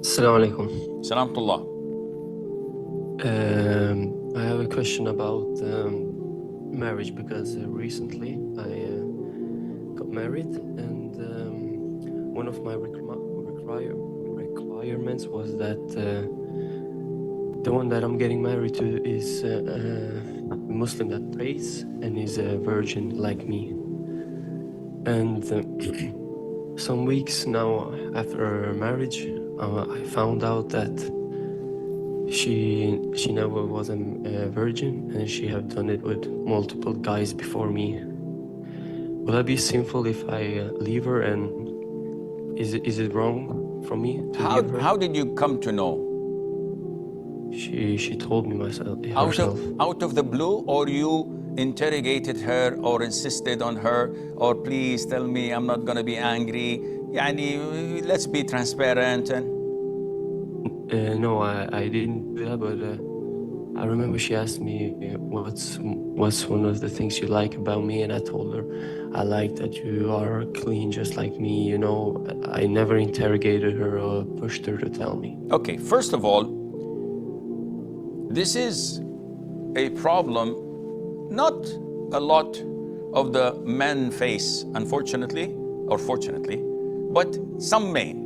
Assalamu alaikum. Salamtullah. I have a question about marriage because recently I got married, and one of my requirements was that the one that I'm getting married to is a Muslim that prays and is a virgin like me. And some weeks now after marriage, I found out that she never was a virgin, and she had done it with multiple guys before me. Will I be sinful if I leave her, and is it wrong for me to leave her? How did you come to know? She told me herself. Out of the blue, or you interrogated her or insisted on her, or please tell me, I'm not going to be angry. Yani, let's be transparent. And No, I didn't do that, but I remember she asked me what's one of the things you like about me, and I told her I like that you are clean just like me. You know, I never interrogated her or pushed her to tell me. Okay, first of all, this is a problem not a lot of the men face, unfortunately, or fortunately, but some may.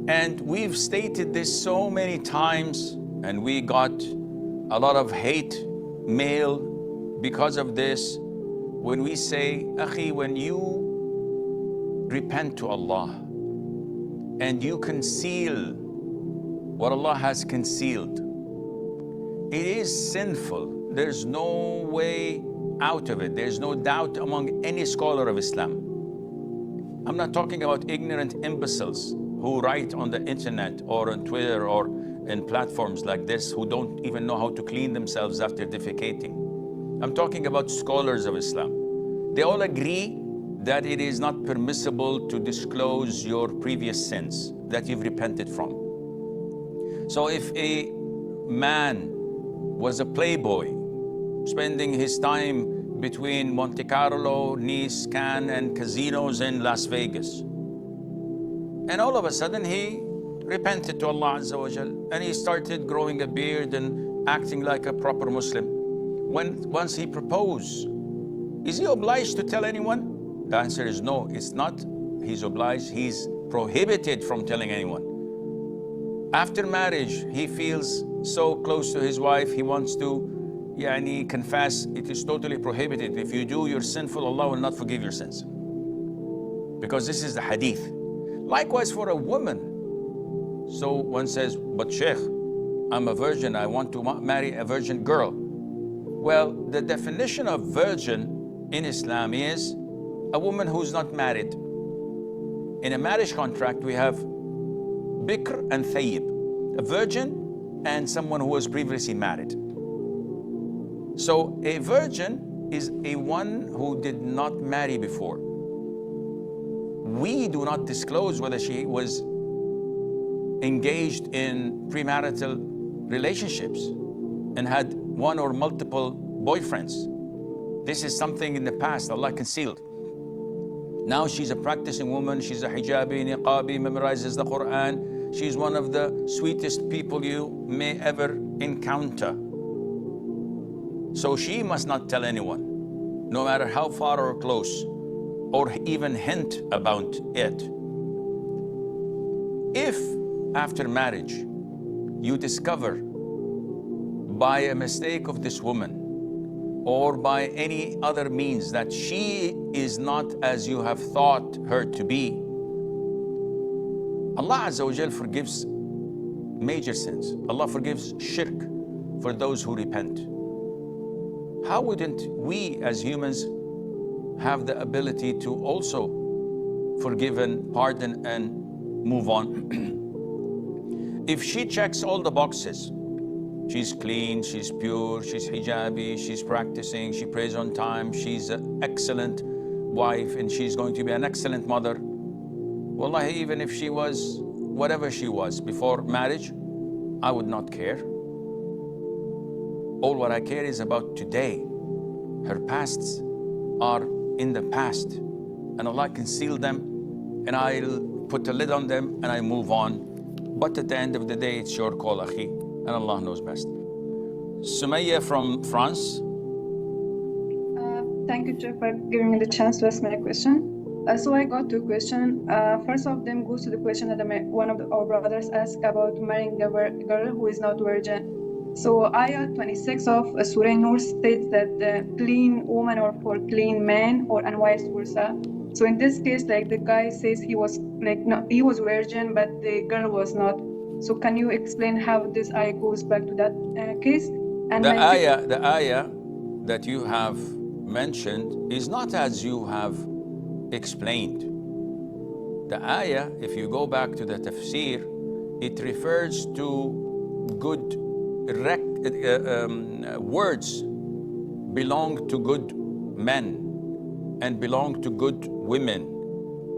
And we've stated this so many times, and we got a lot of hate mail because of this. When we say, Akhi, when you repent to Allah and you conceal what Allah has concealed, it is sinful. There's no way out of it. There's no doubt among any scholar of Islam. I'm not talking about ignorant imbeciles who write on the internet or on Twitter or in platforms like this who don't even know how to clean themselves after defecating. I'm talking about scholars of Islam. They all agree that it is not permissible to disclose your previous sins that you've repented from. So if a man was a playboy, spending his time between Monte Carlo, Nice, Cannes, and casinos in Las Vegas, and all of a sudden he repented to Allah Azza wa Jal, and he started growing a beard and acting like a proper Muslim. Once he proposed, is he obliged to tell anyone? The answer is no, it's not. He's obliged, he's prohibited from telling anyone. After marriage, he feels so close to his wife, he wants to confess. It is totally prohibited. If you do, you're sinful. Allah will not forgive your sins. Because this is the hadith. Likewise for a woman. So one says, but Sheikh, I'm a virgin, I want to marry a virgin girl. Well, the definition of virgin in Islam is a woman who's not married. In a marriage contract, we have Bikr and Thayyib, a virgin and someone who was previously married. So a virgin is a one who did not marry before. We do not disclose whether she was engaged in premarital relationships and had one or multiple boyfriends. This is something in the past Allah concealed. Now she's a practicing woman, she's a hijabi, niqabi, memorizes the Qur'an. She's one of the sweetest people you may ever encounter. So she must not tell anyone, no matter how far or close, or even hint about it. If after marriage you discover by a mistake of this woman or by any other means that she is not as you have thought her to be, Allah Azza wa Jal forgives major sins. Allah forgives shirk for those who repent. How wouldn't we as humans have the ability to also forgive and pardon and move on? If she checks all the boxes, she's clean, she's pure, she's hijabi, she's practicing, she prays on time, she's an excellent wife, and she's going to be an excellent mother. Wallahi, even if she was whatever she was before marriage, I would not care. All what I care is about today. Her pasts are in the past, and Allah concealed them, and I'll put a lid on them and I move on. But at the end of the day, it's your call, akhi, and Allah knows best. Sumaya from France. Thank you, Jeff, for giving me the chance to ask my question. So I got two questions. First of them goes to the question that one of our brothers asked about marrying a girl who is not virgin. So ayah 26 of Surah Nur states that the clean woman or for clean man, or and vice versa. So in this case, like the guy says he was he was virgin, but the girl was not. So can you explain how this ayah goes back to that case? And the ayah that you have mentioned is not as you have explained. The ayah, if you go back to the tafsir, it refers to good words belong to good men and belong to good women,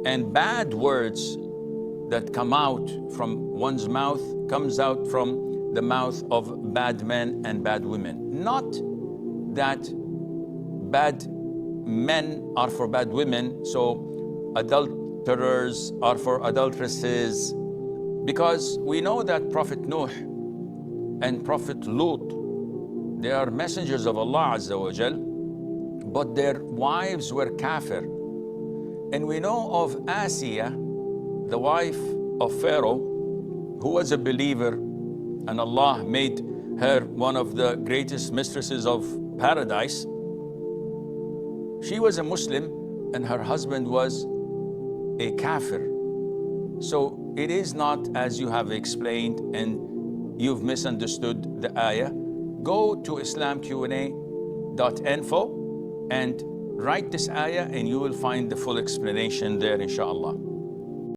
and bad words that come out from one's mouth comes out from the mouth of bad men and bad women. Not that bad men are for bad women, so adulterers are for adulteresses, because we know that Prophet Nuh and Prophet Lut, they are messengers of Allah Azza wa Jal, but their wives were kafir. And we know of Asiya, the wife of Pharaoh, who was a believer, and Allah made her one of the greatest mistresses of paradise. She was a Muslim and her husband was a kafir. So it is not as you have explained and you've misunderstood the ayah. Go to islamqa.info and write this ayah and you will find the full explanation there, inshallah.